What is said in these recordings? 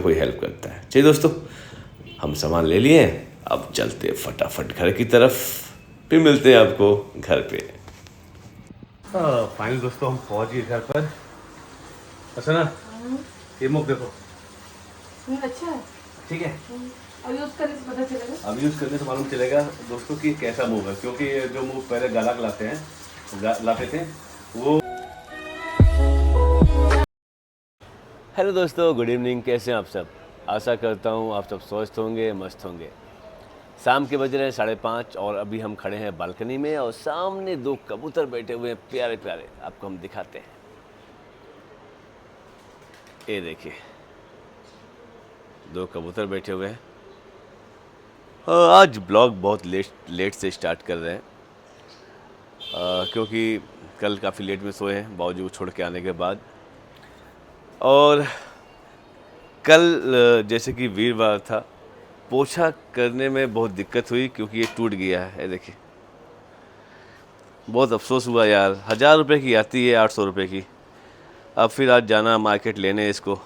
कोई हेल्प करता है। चलिए दोस्तों, हम सामान ले लिए, अब चलते फटाफट घर की तरफ, फिर मिलते हैं आपको घर पे। फाइनल दोस्तों, हम पहुंच गए घर पर। अच्छा ना, ये मुख देखो, अच्छा है, ठीक है। अब यूज करने से पता चलेगा। अब यूज़ करने से मालूम चलेगा दोस्तों कि कैसा मूव है, क्योंकि जो मूव पहले गाला लाते हैं लाते थे वो। हेलो दोस्तों, गुड इवनिंग, कैसे हैं आप सब। आशा करता हूँ आप सब स्वस्थ होंगे, मस्त होंगे। शाम के बज रहे हैं 5:30 और अभी हम खड़े हैं बालकनी में और सामने 2 कबूतर बैठे हुए हैं, प्यारे प्यारे। आपको हम दिखाते हैं, ये देखिए 2 कबूतर बैठे हुए हैं। आज ब्लॉग बहुत लेट से स्टार्ट कर रहे हैं, क्योंकि कल काफ़ी लेट में सोए हैं बाबूजी को छोड़ के आने के बाद। और कल जैसे कि वीरवार था, पोछा करने में बहुत दिक्कत हुई क्योंकि ये टूट गया है। देखिए बहुत अफसोस हुआ यार, 1000 रुपये की आती है, 800 रुपये की। अब फिर आज जाना मार्केट लेने इसको,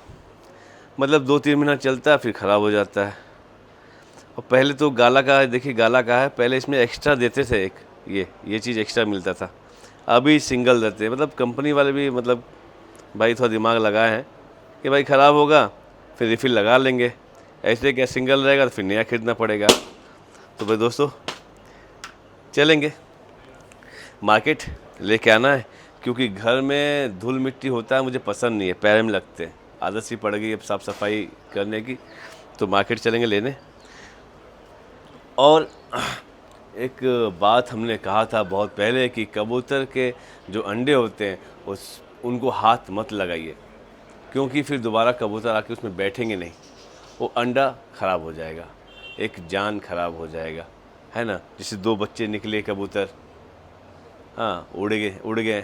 मतलब 2-3 महीना चलता है फिर ख़राब हो जाता है। और पहले तो गाला का है, देखिए गाला का है, पहले इसमें एक्स्ट्रा देते थे, एक ये चीज़ एक्स्ट्रा मिलता था, अभी सिंगल देते हैं। मतलब कंपनी वाले भी मतलब भाई थोड़ा दिमाग लगाए हैं कि भाई ख़राब होगा फिर रिफ़िल लगा लेंगे, ऐसे क्या सिंगल रहेगा तो फिर नया खरीदना पड़ेगा। तो भाई दोस्तों चलेंगे मार्केट, लेके आना है, क्योंकि घर में धूल मिट्टी होता है, मुझे पसंद नहीं है, पैर में लगते हैं, आदत सी पड़ गई अब साफ़ सफाई करने की। तो मार्केट चलेंगे लेने। और एक बात हमने कहा था बहुत पहले कि कबूतर के जो अंडे होते हैं उनको हाथ मत लगाइए, क्योंकि फिर दोबारा कबूतर आके उसमें बैठेंगे नहीं, वो अंडा ख़राब हो जाएगा, एक जान ख़राब हो जाएगा, है ना। जैसे 2 बच्चे निकले कबूतर, हाँ उड़ गए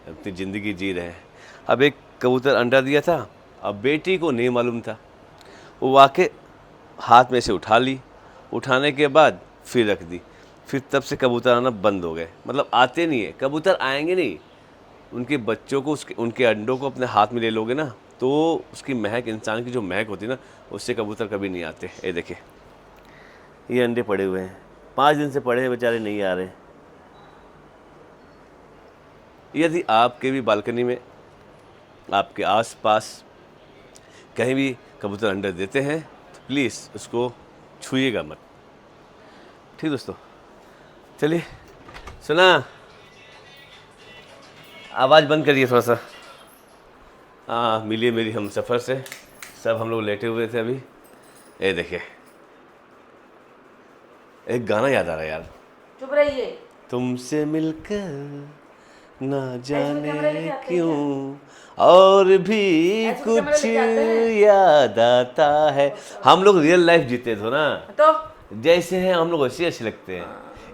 अपनी ज़िंदगी जी रहे हैं। अब एक कबूतर अंडा दिया था, अब बेटी को नहीं मालूम था, वो आके हाथ में से उठा ली, उठाने के बाद फिर रख दी, फिर तब से कबूतर आना बंद हो गए। मतलब आते नहीं है कबूतर, आएंगे नहीं, उनके बच्चों को उनके अंडों को अपने हाथ में ले लोगे ना तो उसकी महक, इंसान की जो महक होती है ना, उससे कबूतर कभी नहीं आते। ये देखिए ये अंडे पड़े हुए हैं, 5 दिन से पड़े हैं, बेचारे नहीं आ रहे। यदि आपके भी बालकनी में, आपके आसपास कहीं भी कबूतर अंडे देते हैं तो प्लीज़ उसको छूइएगा मत, ठीक दोस्तों। चलिए, सुना, आवाज़ बंद करिए थोड़ा सा। हाँ मिलिए मेरी हम सफ़र से, सब हम लोग लेटे हुए थे अभी। ये देखिए एक गाना याद आ रहा है यार, चुप रहिए। तुमसे मिलकर ना ऐसे में कैमरा जाने लेके आते हैं क्यों क्या? और भी ऐसे में कैमरा कुछ लेके आते हैं याद आता है। हम लोग रियल लाइफ जीते थे ना, तो जैसे हैं हम लोग वैसे अच्छे लगते हैं।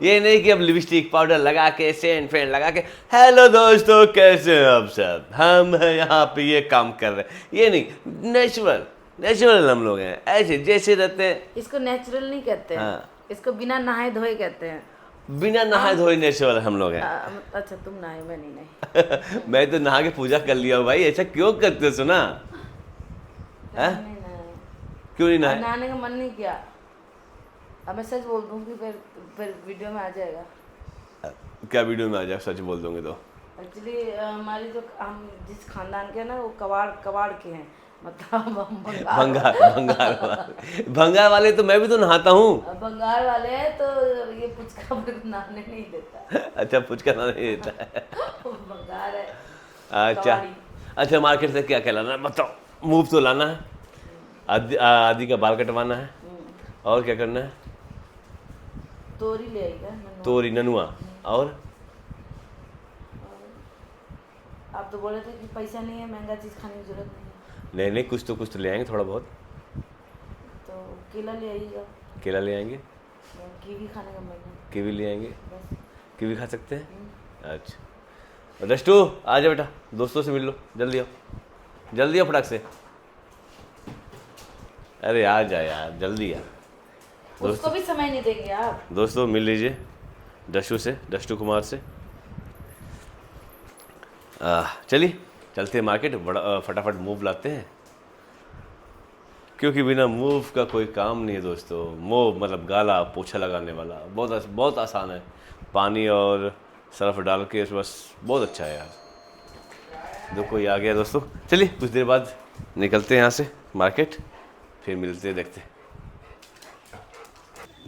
ये नहीं कि अब लिपस्टिक पाउडर लगा के सेंट फेंट लगा के हेलो दोस्तों कैसे हैं आप सब, हम हैं यहाँ पे ये काम कर रहे हैं, ये नहीं, नेचुरल हम लोग हैं, ऐसे जैसे रहते हैं। इसको नेचुरल नहीं कहते हैं, हाँ, इसको बिना नहाए धोए कहते हैं। बिना नहाए धोए नेचुरल हम लोग हैं। अच्छा तुम नहाए, मैं नहीं मैं तो नहा के पूजा कर लिया हूँ भाई, ऐसा क्यों करते हो सुना है? नहीं नहाए। क्यों नहीं अब नहाए? नहाने का मन नहीं किया, अब मैं सच बोल दूंगी फिर वीडियो में आ जाएगा। क्या वीडियो में आ जाए सच बोल दोगे तो? एक्चुअली हमारी जो हम जिस खानदान के हैं ना वो कबाड़ के हैं, मतलब हम भंगार वाले तो मैं भी तो नहाता हूँ। बंगाल वाले हैं, तो ये पुचका मेरे को नहाने नहीं देता। अच्छा पुचका नहीं देता है। बंगाल है, अच्छा कबाड़ी। अच्छा, मार्केट से क्या क्या लाना है बताओ? मूव तो लाना है, आदि का बाल कटवाना है, और क्या करना है? तोरी ले आएगा तोरी ननुआ, और आप तो बोले थे कि पैसा नहीं है, महंगा चीज़ खाने की जरूरत नहीं है, नहीं कुछ तो ले आएंगे थोड़ा बहुत। तो केला ले आइएगा, केला ले आएंगे, कीवी खाने का मन है, कीवी ले आएंगे, बस। कीवी खा सकते हैं। अच्छा रष्टू आ जाओ बेटा, दोस्तों से मिल लो, जल्दी आओ फटाक से। अरे आ जा यार, जल्दी आ। उसको भी समय नहीं देंगे आप। दोस्तों मिल लीजिए डस्टू कुमार से। चलिए चलते हैं मार्केट, बड़ा फटाफट मूव लाते हैं, क्योंकि बिना मूव का कोई काम नहीं है दोस्तों। मूव मतलब गाला, पोछा लगाने वाला, बहुत आसान है। पानी और सर्फ डाल के बस, बहुत अच्छा है यार। देखो ये आ गया दोस्तों। चलिए कुछ देर बाद निकलते हैं यहाँ से मार्केट, फिर मिलते हैं, देखते हैं।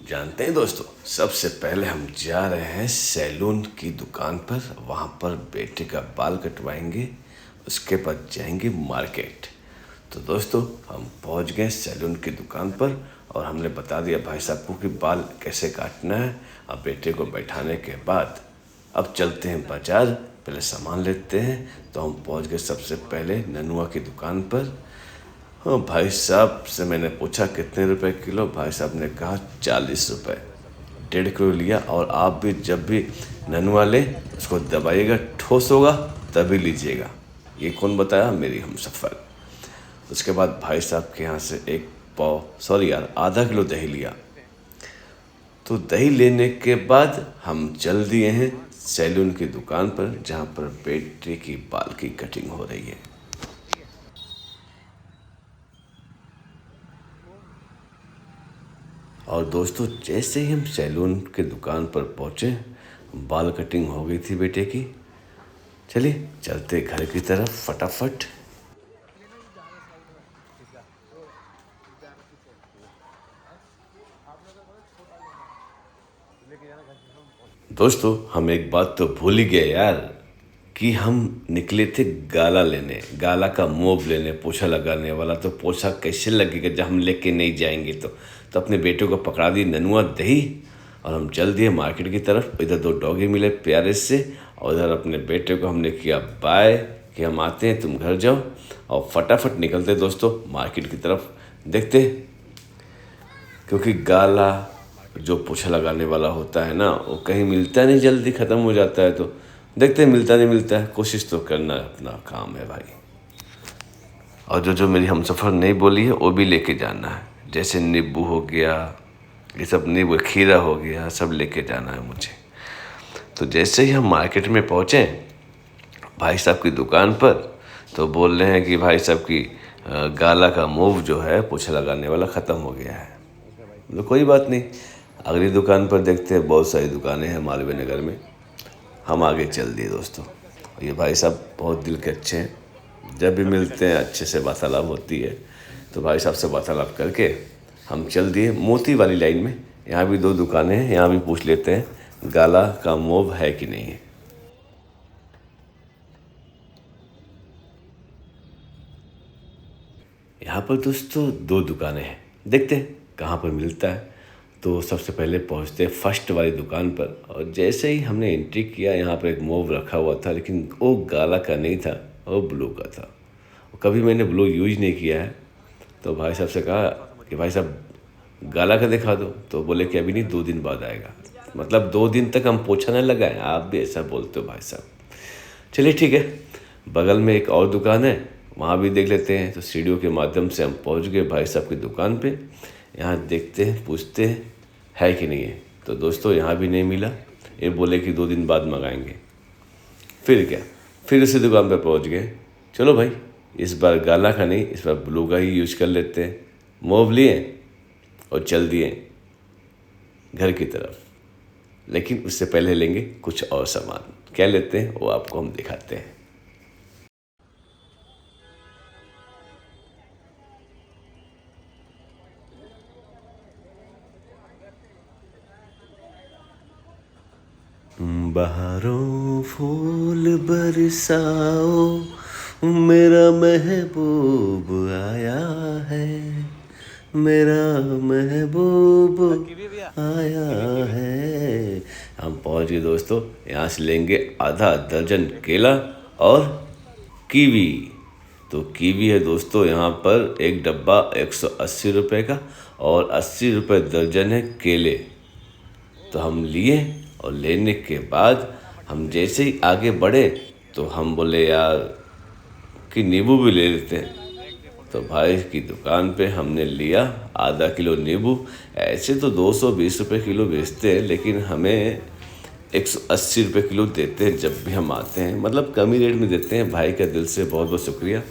जानते हैं दोस्तों, सबसे पहले हम जा रहे हैं सैलून की दुकान पर, वहाँ पर बेटे का बाल कटवाएंगे, उसके बाद जाएंगे मार्केट। तो दोस्तों हम पहुँच गए सैलून की दुकान पर और हमने बता दिया भाई साहब को कि बाल कैसे काटना है। अब बेटे को बैठाने के बाद अब चलते हैं बाज़ार, पहले सामान लेते हैं। तो हम पहुँच गए सबसे पहले ननुआ की दुकान पर। हाँ, भाई साहब से मैंने पूछा कितने रुपए किलो। भाई साहब ने कहा 40 रुपये। 1.5 किलो लिया। और आप भी जब भी ननुआ लें उसको दबाइएगा, ठोस होगा तभी लीजिएगा। ये कौन बताया? मेरी हमसफ़र। उसके बाद भाई साहब के यहाँ से आधा किलो दही लिया। तो दही लेने के बाद हम चल दिए हैं सैलून की दुकान पर, जहाँ पर बेटे की बाल की कटिंग हो रही है। और दोस्तों जैसे ही हम सैलून के दुकान पर पहुँचे, बाल कटिंग हो गई थी बेटे की। चलिए चलते घर की तरफ फटाफट। दोस्तों हम एक बात तो भूल ही गए यार, कि हम निकले थे गाला लेने, गाला का मोब लेने, पोछा लगाने वाला। तो पोछा कैसे लगेगा जब हम लेके नहीं जाएंगे? तो अपने बेटे को पकड़ा दी ननुआ दही और हम चल दिए मार्केट की तरफ। इधर 2 डॉगी मिले प्यारे से, और उधर अपने बेटे को हमने किया बाय कि हम आते हैं, तुम घर जाओ। और फटाफट निकलते दोस्तों मार्केट की तरफ, देखते। क्योंकि गाला जो पोछा लगाने वाला होता है ना, वो कहीं मिलता नहीं, जल्दी ख़त्म हो जाता है। तो देखते मिलता नहीं मिलता है, कोशिश तो करना अपना काम है भाई। और जो मेरी हमसफ़र नहीं बोली है वो भी लेके जाना है, जैसे नींबू हो गया, ये सब नींबू, खीरा हो गया, सब लेके जाना है मुझे। तो जैसे ही हम मार्केट में पहुँचे भाई साहब की दुकान पर, तो बोल रहे हैं कि भाई साहब की गाला का मूव जो है पोछा लगाने वाला ख़त्म हो गया है। तो कोई बात नहीं, अगली दुकान पर देखते हैं। बहुत सारी दुकानें हैं मालवीय नगर में। हम आगे चल दिए दोस्तों। ये भाई साहब बहुत दिल के अच्छे हैं, जब भी मिलते हैं अच्छे से वार्तालाप होती है। तो भाई साहब से वार्तालाप करके हम चल दिए मोती वाली लाइन में। यहाँ भी 2 दुकानें हैं, यहाँ भी पूछ लेते हैं गाला का मोव है कि नहीं है। यहाँ पर दोस्तों 2 दुकानें हैं, देखते हैं कहाँ पर मिलता है। तो सबसे पहले पहुँचते फर्स्ट वाली दुकान पर, और जैसे ही हमने एंट्री किया, यहाँ पर एक मोव रखा हुआ था, लेकिन वो गाला का नहीं था, वो ब्लू का था। कभी मैंने ब्लू यूज नहीं किया है। तो भाई साहब से कहा कि भाई साहब गाला का दिखा दो। तो बोले कि अभी नहीं, 2 दिन बाद आएगा। मतलब 2 दिन तक हम पोछा नहीं लगाए। आप भी ऐसा बोलते हो भाई साहब। चलिए ठीक है, बगल में एक और दुकान है, वहाँ भी देख लेते हैं। तो सीढ़ियों के माध्यम से हम पहुँच गए भाई साहब की दुकान पे। यहाँ देखते हैं, पूछते हैं है कि नहीं है। तो दोस्तों यहाँ भी नहीं मिला। ये बोले कि 2 दिन बाद मंगाएंगे। फिर क्या, फिर उसी दुकान पर पहुँच गए। चलो भाई, इस बार गाला का नहीं, इस बार ब्लू का ही यूज कर लेते हैं। मोव लिए और चल दिए घर की तरफ। लेकिन उससे पहले लेंगे कुछ और सामान। क्या लेते हैं वो आपको हम दिखाते हैं। बहारों फूल बरसाओ, मेरा महबूब आया है, मेरा महबूब आया है। हम पहुंच गए दोस्तों। यहाँ से लेंगे आधा दर्जन केला और कीवी। तो कीवी है दोस्तों यहाँ पर एक डब्बा 180 रुपये का, और 80 रुपये दर्जन है केले। तो हम लिए, और लेने के बाद हम जैसे ही आगे बढ़े तो हम बोले यार कि नींबू भी ले लेते हैं। तो भाई की दुकान पे हमने लिया आधा किलो नींबू। ऐसे तो 220 रुपये किलो बेचते हैं, लेकिन हमें 180 रुपये किलो देते हैं जब भी हम आते हैं। मतलब कम ही रेट में देते हैं। भाई का दिल से बहुत बहुत शुक्रिया।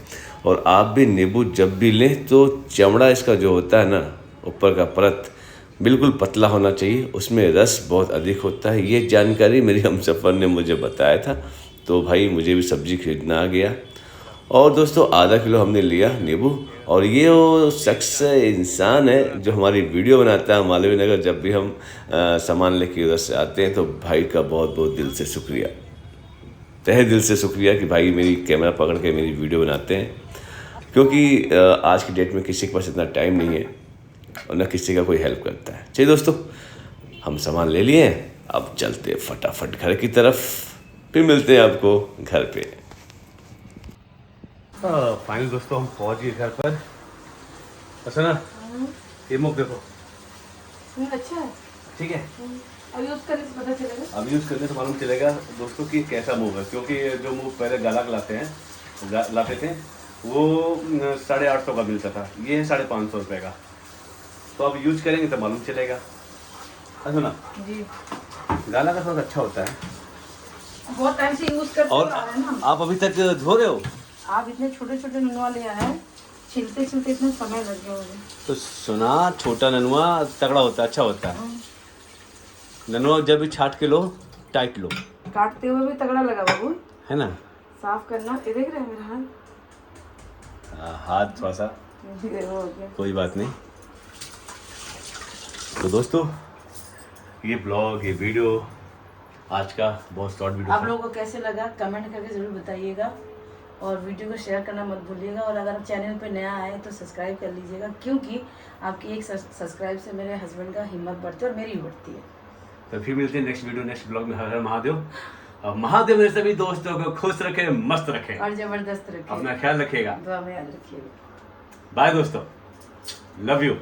और आप भी नींबू जब भी लें तो चमड़ा इसका जो होता है ना, ऊपर का परत बिल्कुल पतला होना चाहिए, उसमें रस बहुत अधिक होता है। ये जानकारी मेरी हमसफ़र ने मुझे बताया था, तो भाई मुझे भी सब्ज़ी खरीदना आ गया। और दोस्तों आधा किलो हमने लिया नींबू। और ये वो शख्स इंसान है जो हमारी वीडियो बनाता है मालवीय नगर। जब भी हम सामान लेके उधर से आते हैं तो भाई का बहुत बहुत दिल से शुक्रिया, तहे दिल से शुक्रिया कि भाई मेरी कैमरा पकड़ के मेरी वीडियो बनाते हैं। क्योंकि आज की डेट में किसी के पास इतना टाइम नहीं है और न किसी का कोई हेल्प करता है। चलिए दोस्तों, हम सामान ले लिए हैं, अब चलते हैं फटाफट घर की तरफ, फिर मिलते हैं आपको घर पे। फाइनल दोस्तों हम पहुंच गए घर पर। अच्छा ना, ये मुख देखो, अच्छा है, ठीक है। अब यूज़ करने से पता चलेगा। अब यूज़ करने से मालूम चलेगा दोस्तों कि कैसा मूव है। क्योंकि जो मूव पहले गालक लाते थे वो 850 का मिलता था, ये है 550 रुपये का। तो अब यूज करेंगे तो मालूम चलेगा। अच्छा ना जी, गाला का थोड़ा अच्छा होता है। बहुत टाइम से यूज़ करते और आ रहे हैं ना। आप अभी तक धो रहे हो? आप इतने छोटे छोटे ननवा ले आए हैं, छिलते छिलते इतना समय लग गया मुझे। तो सुना, छोटा ननुआ तगड़ा होता है, अच्छा होता है। ननुआ जब भी छाट के लो, टाइट लो, काटते हुए भी तगड़ा लगा बाबू। है ना। साफ करना, ये देख रहे हैं मेरा हाथ? हाथ थोड़ा सा, ये हो गया। कोई बात नहीं। तो दोस्तों ये ब्लॉग, ये वीडियो आज का बहुत शॉर्ट वीडियो आप था। लोगों को कैसे लगा कमेंट करके ज़रूर बताइएगा, और वीडियो को शेयर करना मत भूलिएगा। और अगर आप चैनल पे नया आए तो सब्सक्राइब कर लीजिएगा, क्योंकि आपकी एक सब्सक्राइब से मेरे हस्बैंड का हिम्मत बढ़ती है और मेरी बढ़ती है। तो फिर मिलते हैं नेक्स्ट वीडियो, नेक्स्ट ब्लॉग में। हर हर महादेव। और महादेव मेरे सभी दोस्तों को खुश रखे, मस्त रखे और ज़बरदस्त रखिए, अपना ख्याल रखिएगा। दुआ में याद रखिएगा। बाय दोस्तों, लव यू।